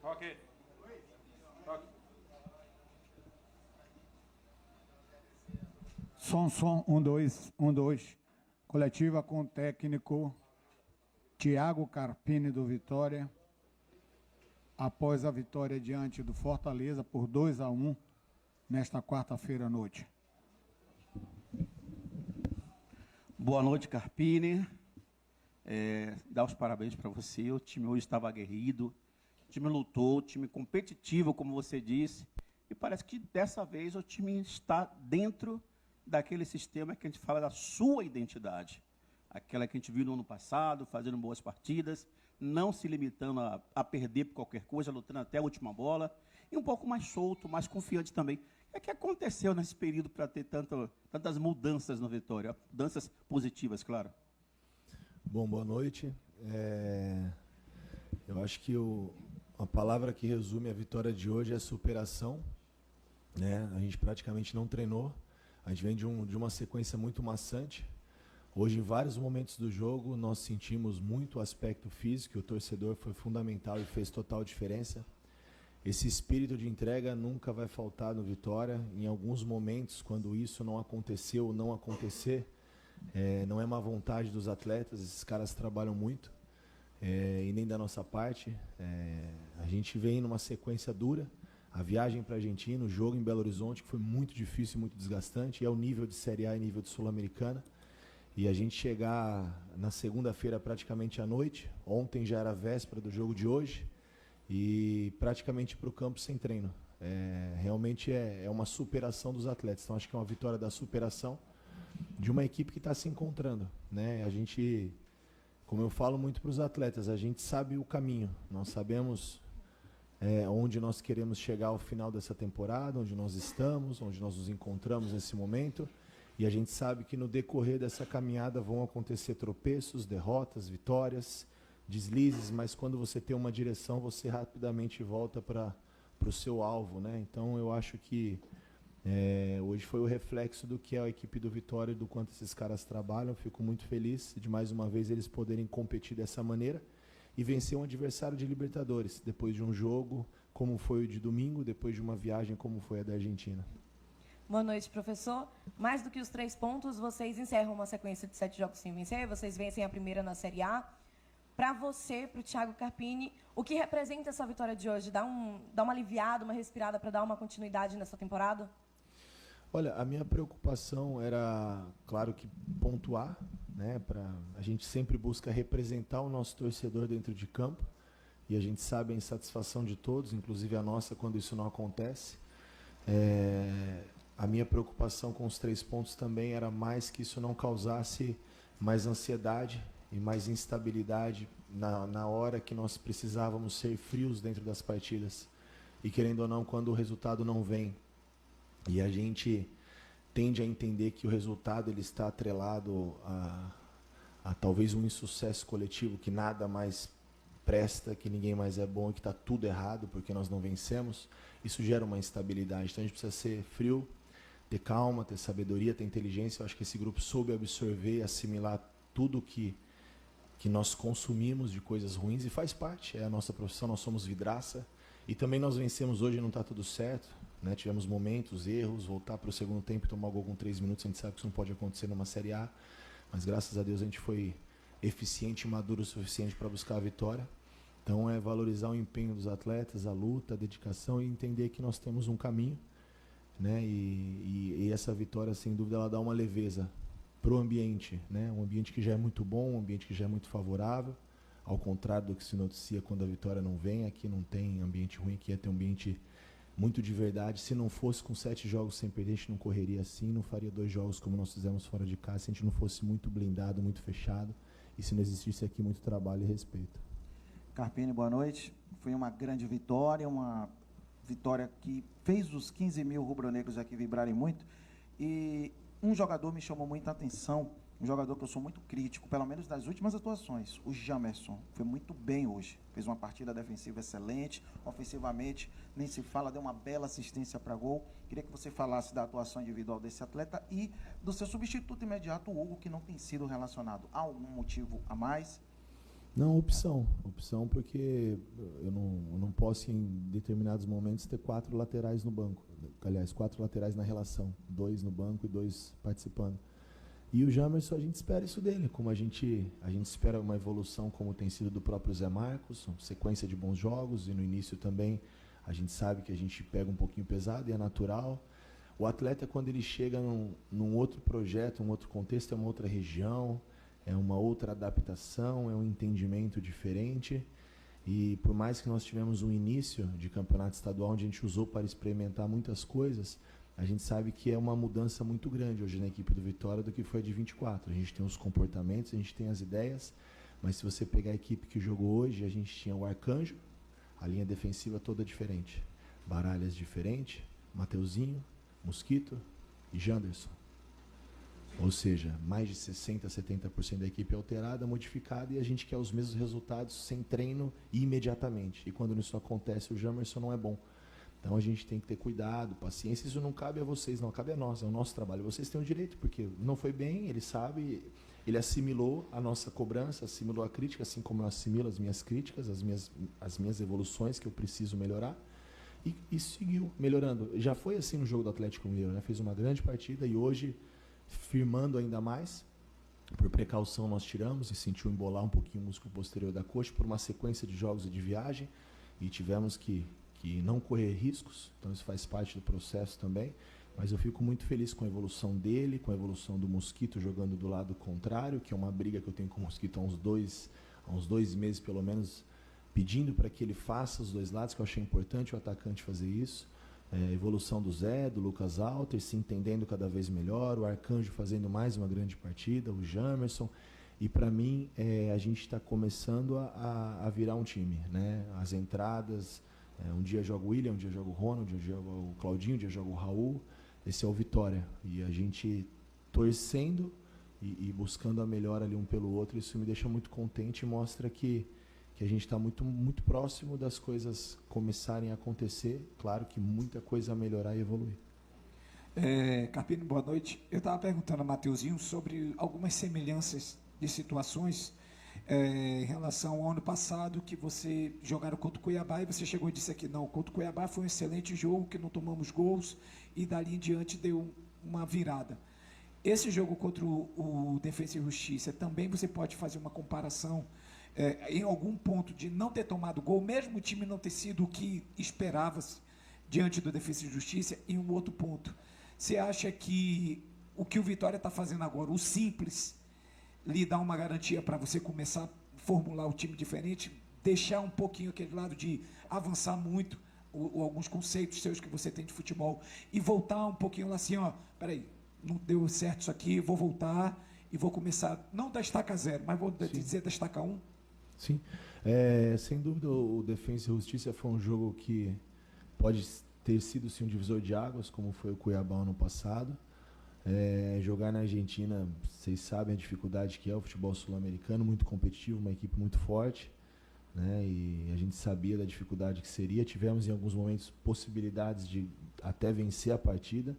Ok. Som, 1, 2, 1, 2. Coletiva com o técnico Thiago Carpini do Vitória. Após a vitória diante do Fortaleza por 2-1 nesta quarta-feira à noite. Boa noite, Carpini. Dar os parabéns para você. O time hoje estava aguerrido, o time lutou, o time competitivo, como você disse, e parece que dessa vez o time está dentro daquele sistema que a gente fala da sua identidade. Aquela que a gente viu no ano passado, fazendo boas partidas, não se limitando a perder por qualquer coisa, lutando até a última bola, e um pouco mais solto, mais confiante também. O que aconteceu nesse período para ter tantas mudanças no Vitória? Mudanças positivas, claro. Bom, boa noite. Eu acho que a palavra que resume a vitória de hoje é superação. Né? A gente praticamente não treinou. A gente vem de uma sequência muito maçante. Hoje, em vários momentos do jogo, nós sentimos muito o aspecto físico. O torcedor foi fundamental e fez total diferença. Esse espírito de entrega nunca vai faltar no Vitória. Em alguns momentos, quando isso não aconteceu ou não acontecer, não é má vontade dos atletas, esses caras trabalham muito, e nem da nossa parte. A gente vem numa sequência dura. A viagem para a Argentina, o jogo em Belo Horizonte, que foi muito difícil e muito desgastante, e é o nível de Série A e nível de Sul-Americana. E a gente chegar na segunda-feira praticamente à noite, ontem já era a véspera do jogo de hoje, e praticamente para o campo sem treino. Realmente é uma superação dos atletas. Então acho que é uma vitória da superação de uma equipe que está se encontrando. Né? A gente, como eu falo muito para os atletas, a gente sabe o caminho, nós sabemos onde nós queremos chegar ao final dessa temporada, onde nós estamos, onde nós nos encontramos nesse momento, e a gente sabe que no decorrer dessa caminhada vão acontecer tropeços, derrotas, vitórias, deslizes, mas quando você tem uma direção, você rapidamente volta para o seu alvo. Né? Então eu acho que hoje foi o reflexo do que é a equipe do Vitória e do quanto esses caras trabalham. Fico muito feliz de mais uma vez eles poderem competir dessa maneira e vencer um adversário de Libertadores, depois de um jogo como foi o de domingo, depois de uma viagem como foi a da Argentina. Boa noite, professor. Mais do que os 3 pontos, vocês encerram uma sequência de 7 jogos sem vencer, vocês vencem a primeira na Série A. Para você, para o Thiago Carpini, o que representa essa vitória de hoje? Dá uma aliviada, uma respirada para dar uma continuidade nessa temporada? Olha, a minha preocupação era, claro que pontuar, né? A gente sempre busca representar o nosso torcedor dentro de campo, e a gente sabe a insatisfação de todos, inclusive a nossa, quando isso não acontece. A minha preocupação com os 3 pontos também era mais que isso não causasse mais ansiedade e mais instabilidade na hora que nós precisávamos ser frios dentro das partidas. E querendo ou não, quando o resultado não vem, e a gente tende a entender que o resultado ele está atrelado a talvez um insucesso coletivo, que nada mais presta, que ninguém mais é bom e que está tudo errado porque nós não vencemos, isso gera uma instabilidade. Então a gente precisa ser frio, ter calma, ter sabedoria, ter inteligência. Eu acho que esse grupo soube absorver e assimilar tudo que nós consumimos de coisas ruins, e faz parte, é a nossa profissão, nós somos vidraça. E também nós vencemos hoje e não está tudo certo, né? Tivemos momentos, erros, voltar para o segundo tempo e tomar gol com 3 minutos, a gente sabe que isso não pode acontecer numa Série A, mas graças a Deus a gente foi eficiente e maduro o suficiente para buscar a vitória. Então é valorizar o empenho dos atletas, a luta, a dedicação, e entender que nós temos um caminho, né? E essa vitória, sem dúvida, ela dá uma leveza para o ambiente, né? Um ambiente que já é muito bom, um ambiente que já é muito favorável. Ao contrário do que se noticia quando a vitória não vem, aqui não tem ambiente ruim, aqui tem um ambiente muito de verdade. Se não fosse com 7 jogos sem perder, a gente não correria assim, não faria 2 jogos como nós fizemos fora de casa, se a gente não fosse muito blindado, muito fechado, e se não existisse aqui muito trabalho e respeito. Carpini, boa noite. Foi uma grande vitória, uma vitória que fez os 15 mil rubro-negros aqui vibrarem muito, e um jogador me chamou muita atenção um jogador que eu sou muito crítico, pelo menos das últimas atuações, o Jamerson, foi muito bem hoje. Fez uma partida defensiva excelente, ofensivamente, nem se fala, deu uma bela assistência para gol. Queria que você falasse da atuação individual desse atleta e do seu substituto imediato, o Hugo, que não tem sido relacionado. Há algum motivo a mais? Não, opção porque eu não posso em determinados momentos ter 4 laterais no banco. Aliás, 4 laterais na relação, 2 no banco e 2 participando. E o Jamerson, a gente espera isso dele, como a gente espera uma evolução como tem sido do próprio Zé Marcos, sequência de bons jogos, e no início também a gente sabe que a gente pega um pouquinho pesado e é natural. O atleta, quando ele chega num outro projeto, um outro contexto, é uma outra região, é uma outra adaptação, é um entendimento diferente. E por mais que nós tivemos um início de campeonato estadual onde a gente usou para experimentar muitas coisas, a gente sabe que é uma mudança muito grande hoje na equipe do Vitória do que foi a de 24. A gente tem os comportamentos, a gente tem as ideias, mas se você pegar a equipe que jogou hoje, a gente tinha o Arcanjo, a linha defensiva toda diferente. Baralhas diferente, Mateuzinho, Mosquito e Janderson. Ou seja, mais de 60%, 70% da equipe é alterada, modificada, e a gente quer os mesmos resultados sem treino e imediatamente. E quando isso acontece, o Jamerson não é bom. Então a gente tem que ter cuidado, paciência. Isso não cabe a vocês, não cabe a nós, é o nosso trabalho. Vocês têm o direito, porque não foi bem, ele sabe, ele assimilou a nossa cobrança, assimilou a crítica, assim como eu assimilo as minhas críticas, as minhas evoluções que eu preciso melhorar. E seguiu melhorando. Já foi assim no jogo do Atlético Mineiro, né? Fez uma grande partida e hoje, firmando ainda mais, por precaução nós tiramos e sentiu embolar um pouquinho o músculo posterior da coxa por uma sequência de jogos e de viagem, e tivemos que não correr riscos, então isso faz parte do processo também, mas eu fico muito feliz com a evolução dele, com a evolução do Mosquito jogando do lado contrário, que é uma briga que eu tenho com o Mosquito há uns dois meses pelo menos, pedindo para que ele faça os dois lados, que eu achei importante o atacante fazer isso. Evolução do Zé, do Lucas Alter, se entendendo cada vez melhor, o Arcanjo fazendo mais uma grande partida, o Jamerson, e para mim a gente está começando a virar um time, né? As entradas, um dia joga o William, um dia joga o Ronald, um dia joga o Claudinho, um dia joga o Raul, esse é o Vitória, e a gente torcendo e buscando a melhora ali um pelo outro, isso me deixa muito contente e mostra que a gente está muito, muito próximo das coisas começarem a acontecer. Claro que muita coisa a melhorar e evoluir. Carpini, boa noite. Eu estava perguntando a Mateuzinho sobre algumas semelhanças de situações em relação ao ano passado, que você jogaram contra o Cuiabá e você chegou e disse aqui, não, contra o Cuiabá foi um excelente jogo, que não tomamos gols e dali em diante deu uma virada. Esse jogo contra o Defensa e Justiça, também você pode fazer uma comparação em algum ponto de não ter tomado gol, mesmo o time não ter sido o que esperava-se diante do Defensa e Justiça, em um outro ponto. Você acha que o que o Vitória está fazendo agora, o simples, lhe dá uma garantia para você começar a formular o time diferente, deixar um pouquinho aquele lado de avançar muito alguns conceitos seus que você tem de futebol e voltar um pouquinho lá assim, ó, peraí, não deu certo isso aqui, vou voltar e vou começar, não da estaca 0, mas vou dizer da estaca 1? Sim, sem dúvida o Defensa e Justiça foi um jogo que pode ter sido sim um divisor de águas, como foi o Cuiabá ano passado. Jogar na Argentina, vocês sabem a dificuldade que é o futebol sul-americano, muito competitivo, uma equipe muito forte, né? E a gente sabia da dificuldade que seria. Tivemos em alguns momentos possibilidades de até vencer a partida,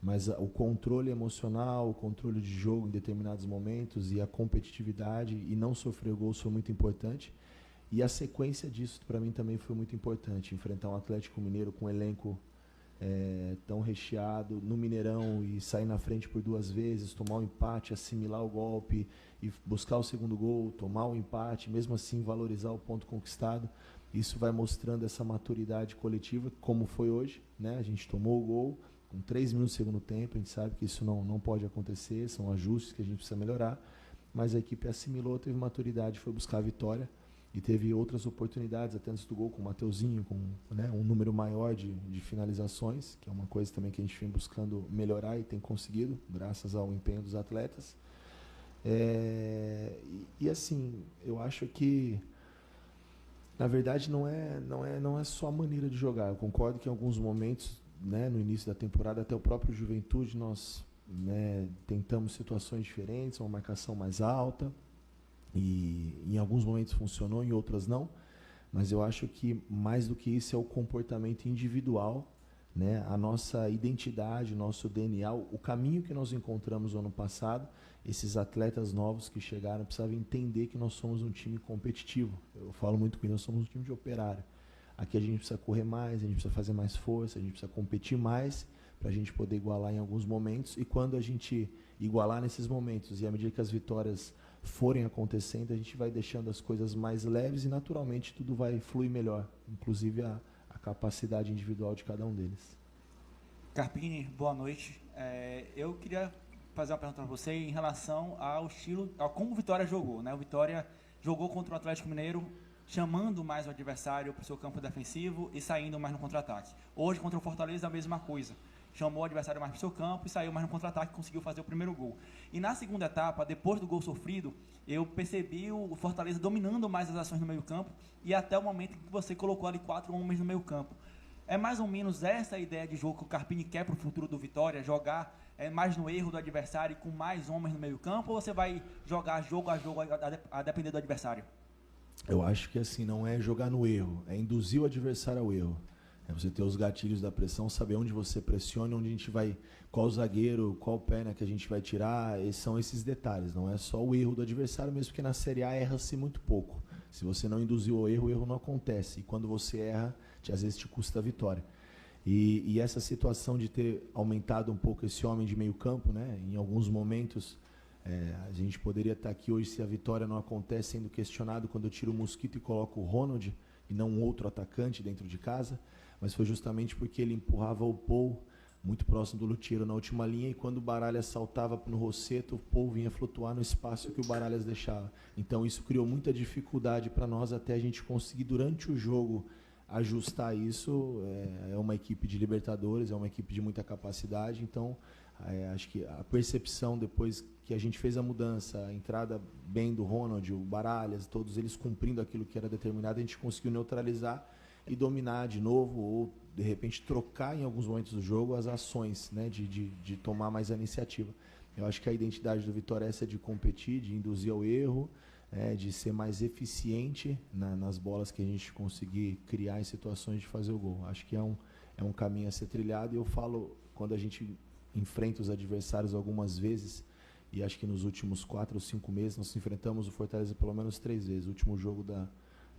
mas o controle emocional, o controle de jogo em determinados momentos e a competitividade e não sofrer gols foi muito importante. E a sequência disso para mim também foi muito importante. Enfrentar um Atlético Mineiro com um elenco tão recheado no Mineirão e sair na frente por 2 vezes, tomar o empate, assimilar o golpe e buscar o segundo gol, tomar o empate, mesmo assim valorizar o ponto conquistado. Isso vai mostrando essa maturidade coletiva, como foi hoje, né? A gente tomou o gol com 3 minutos do segundo tempo, a gente sabe que isso não pode acontecer, são ajustes que a gente precisa melhorar, mas a equipe assimilou, teve maturidade, foi buscar a vitória e teve outras oportunidades até antes do gol com o Mateuzinho, com, né, um número maior de finalizações, que é uma coisa também que a gente vem buscando melhorar e tem conseguido, graças ao empenho dos atletas. E assim, eu acho que na verdade não é só a maneira de jogar. Eu concordo que em alguns momentos, né, no início da temporada, até o próprio Juventude, nós né, tentamos situações diferentes, uma marcação mais alta, e em alguns momentos funcionou, em outras não, mas eu acho que mais do que isso é o comportamento individual, né, a nossa identidade, o nosso DNA, o caminho que nós encontramos no ano passado. Esses atletas novos que chegaram precisavam entender que nós somos um time competitivo. Eu falo muito com eles, nós somos um time de operário. Aqui a gente precisa correr mais, a gente precisa fazer mais força, a gente precisa competir mais para a gente poder igualar em alguns momentos. E quando a gente igualar nesses momentos e à medida que as vitórias forem acontecendo, a gente vai deixando as coisas mais leves e naturalmente tudo vai fluir melhor, inclusive a capacidade individual de cada um deles. Carpini, boa noite. Eu queria fazer uma pergunta para você em relação ao estilo, a como o Vitória jogou, né? O Vitória jogou contra o Atlético Mineiro, chamando mais o adversário para o seu campo defensivo e saindo mais no contra-ataque. Hoje, contra o Fortaleza, a mesma coisa. Chamou o adversário mais para o seu campo e saiu mais no contra-ataque e conseguiu fazer o primeiro gol. E na segunda etapa, depois do gol sofrido, eu percebi o Fortaleza dominando mais as ações no meio-campo e até o momento em que você colocou ali 4 homens no meio-campo. É mais ou menos essa a ideia de jogo que o Carpini quer para o futuro do Vitória, jogar mais no erro do adversário e com mais homens no meio-campo, ou você vai jogar jogo a jogo a depender do adversário? Eu acho que assim, não é jogar no erro, é induzir o adversário ao erro. É você ter os gatilhos da pressão, saber onde você pressiona, onde a gente vai, qual zagueiro, qual perna que a gente vai tirar, são esses detalhes. Não é só o erro do adversário, mesmo que na Série A erra-se muito pouco. Se você não induziu o erro não acontece. E quando você erra, às vezes te custa a vitória. E essa situação de ter aumentado um pouco esse homem de meio campo, né, em alguns momentos, a gente poderia estar aqui hoje, se a vitória não acontece, sendo questionado quando eu tiro o Mosquito e coloco o Ronald, e não um outro atacante dentro de casa, mas foi justamente porque ele empurrava o Paul muito próximo do Luthiero na última linha, e quando o Baralhas saltava no Rosseto, o Paul vinha flutuar no espaço que o Baralhas deixava. Então isso criou muita dificuldade para nós até a gente conseguir, durante o jogo, ajustar isso. É uma equipe de Libertadores, é uma equipe de muita capacidade, então acho que a percepção depois que a gente fez a mudança, a entrada bem do Ronald, o Baralhas, todos eles cumprindo aquilo que era determinado, a gente conseguiu neutralizar e dominar de novo, ou de repente trocar em alguns momentos do jogo as ações, né, de tomar mais a iniciativa. Eu acho que a identidade do Vitória é essa de competir, de induzir ao erro, de ser mais eficiente nas bolas que a gente conseguir criar em situações de fazer o gol. Acho que é um caminho a ser trilhado, e eu falo, quando a gente enfrenta os adversários algumas vezes, e acho que nos últimos 4 ou 5 meses nós enfrentamos o Fortaleza pelo menos 3 vezes. O último jogo da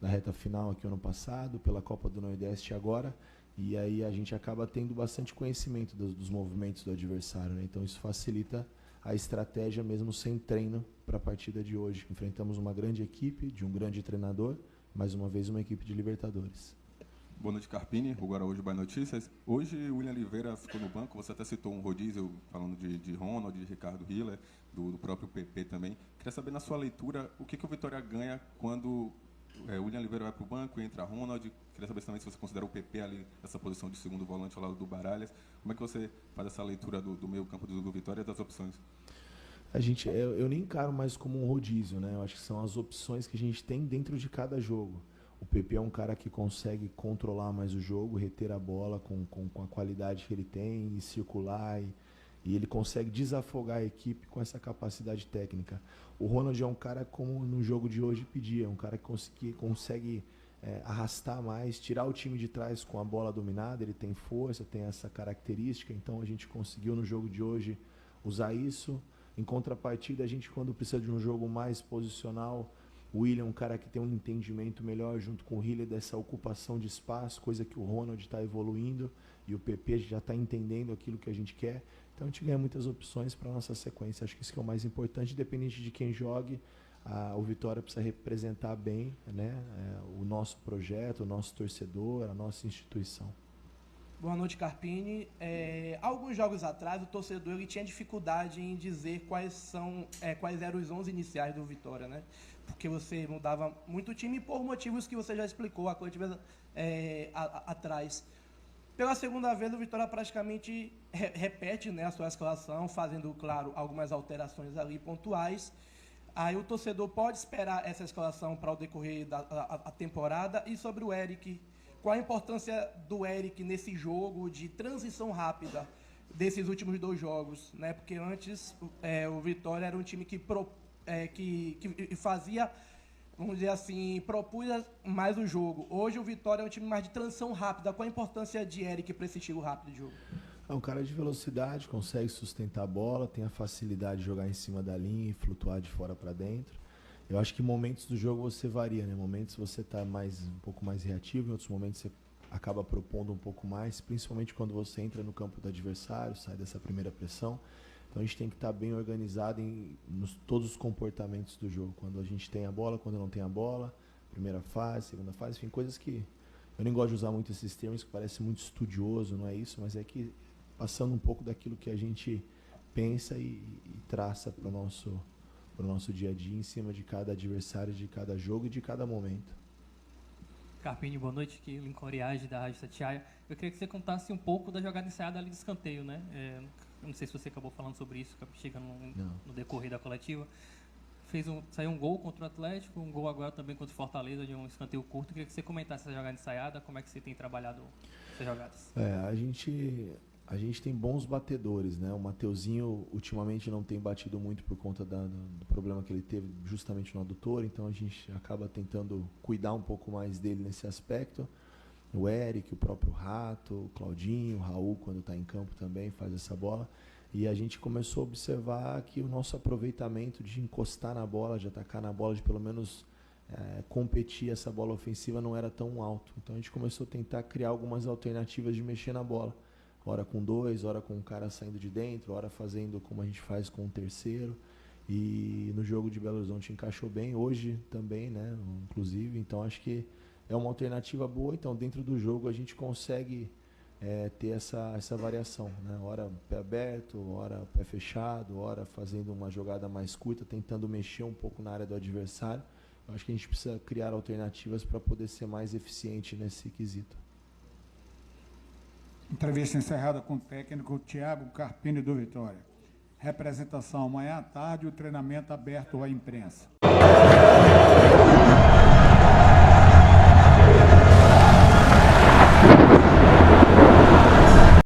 reta final aqui ano passado, pela Copa do Nordeste agora, e aí a gente acaba tendo bastante conhecimento dos movimentos do adversário, né? Então isso facilita a estratégia mesmo sem treino para a partida de hoje. Enfrentamos uma grande equipe, de um grande treinador, mais uma vez uma equipe de Libertadores. Boa noite, Carpini. Hugo Araújo, Bahia Notícias. Hoje o William Oliveira ficou no banco, você até citou um rodízio falando de Ronald, de Ricardo Hiller, do próprio PP também. Queria saber, na sua leitura, o que o Vitória ganha quando o William Oliveira vai para o banco e entra Ronald. Queria saber também se você considera o PP ali, essa posição de segundo volante ao lado do Baralhas. Como é que você faz essa leitura do meio campo do Vitória e das opções? Eu nem encaro mais como um rodízio, né? Eu acho que são as opções que a gente tem dentro de cada jogo. O PP é um cara que consegue controlar mais o jogo, reter a bola com a qualidade que ele tem, e circular, e ele consegue desafogar a equipe com essa capacidade técnica. O Ronald é um cara, como no jogo de hoje pedia, um cara que consegue arrastar mais, tirar o time de trás com a bola dominada. Ele tem força, tem essa característica, então a gente conseguiu no jogo de hoje usar isso. Em contrapartida, a gente, quando precisa de um jogo mais posicional, o William é um cara que tem um entendimento melhor junto com o Hiller dessa ocupação de espaço, coisa que o Ronald está evoluindo, e o PP já está entendendo aquilo que a gente quer. Então a gente ganha muitas opções para a nossa sequência. Acho que isso que é o mais importante, independente de quem jogue, o Vitória precisa representar bem, né, o nosso projeto, o nosso torcedor, a nossa instituição. Boa noite, Carpini. Alguns jogos atrás, o torcedor ele tinha dificuldade em dizer quais eram os 11 iniciais do Vitória, né? Porque você mudava muito o time por motivos que você já explicou a coletiva atrás. Pela segunda vez, o Vitória praticamente repete, né, a sua escalação, fazendo, claro, algumas alterações ali pontuais. Aí o torcedor pode esperar essa escalação para o decorrer da temporada. E sobre o Eric, qual a importância do Eric nesse jogo de transição rápida? desses últimos 2 jogos, né? Porque antes o Vitória era um time que fazia, vamos dizer assim, propunha mais o jogo. Hoje o Vitória é um time mais de transição rápida. Qual a importância de Eric para esse estilo rápido de jogo? É um cara de velocidade, consegue sustentar a bola, tem a facilidade de jogar em cima da linha e flutuar de fora para dentro. Eu acho que em momentos do jogo você varia, né? Momentos você está um pouco mais reativo, em outros momentos você acaba propondo um pouco mais, principalmente quando você entra no campo do adversário, sai dessa primeira pressão. Então a gente tem que estar bem organizado em todos os comportamentos do jogo. Quando a gente tem a bola, quando não tem a bola, primeira fase, segunda fase, enfim, coisas que eu nem gosto de usar muito esses termos, que parece muito estudioso, não é isso, mas é que passando um pouco daquilo que a gente pensa e traça para o nosso dia a dia em cima de cada adversário, de cada jogo e de cada momento. Carpini, boa noite, aqui Lincoln Oriage, da Rádio Satiaia. Eu queria que você contasse um pouco da jogada ensaiada ali de escanteio, né? Eu não sei se você acabou falando sobre isso, chegando no decorrer da coletiva. Saiu um gol contra o Atlético, um gol agora também contra o Fortaleza, de um escanteio curto. Eu queria que você comentasse essa jogada ensaiada, como é que você tem trabalhado essas jogadas. A gente tem bons batedores, né? O Mateuzinho ultimamente não tem batido muito por conta do problema que ele teve justamente no adutor, então a gente acaba tentando cuidar um pouco mais dele nesse aspecto. O Eric, o próprio Rato, o Claudinho, o Raul, quando está em campo também faz essa bola. E a gente começou a observar que o nosso aproveitamento de encostar na bola, de atacar na bola, de pelo menos competir essa bola ofensiva não era tão alto. Então a gente começou a tentar criar algumas alternativas de mexer na bola. Hora com 2, hora com um cara saindo de dentro, hora fazendo como a gente faz com o terceiro. E no jogo de Belo Horizonte encaixou bem, hoje também, né? Inclusive, então acho que é uma alternativa boa. Então dentro do jogo a gente consegue ter essa variação, né? Hora pé aberto, hora pé fechado, hora fazendo uma jogada mais curta, tentando mexer um pouco na área do adversário. Eu acho que a gente precisa criar alternativas para poder ser mais eficiente nesse quesito. Entrevista encerrada com o técnico Thiago Carpini do Vitória. Representação amanhã à tarde, o treinamento aberto à imprensa.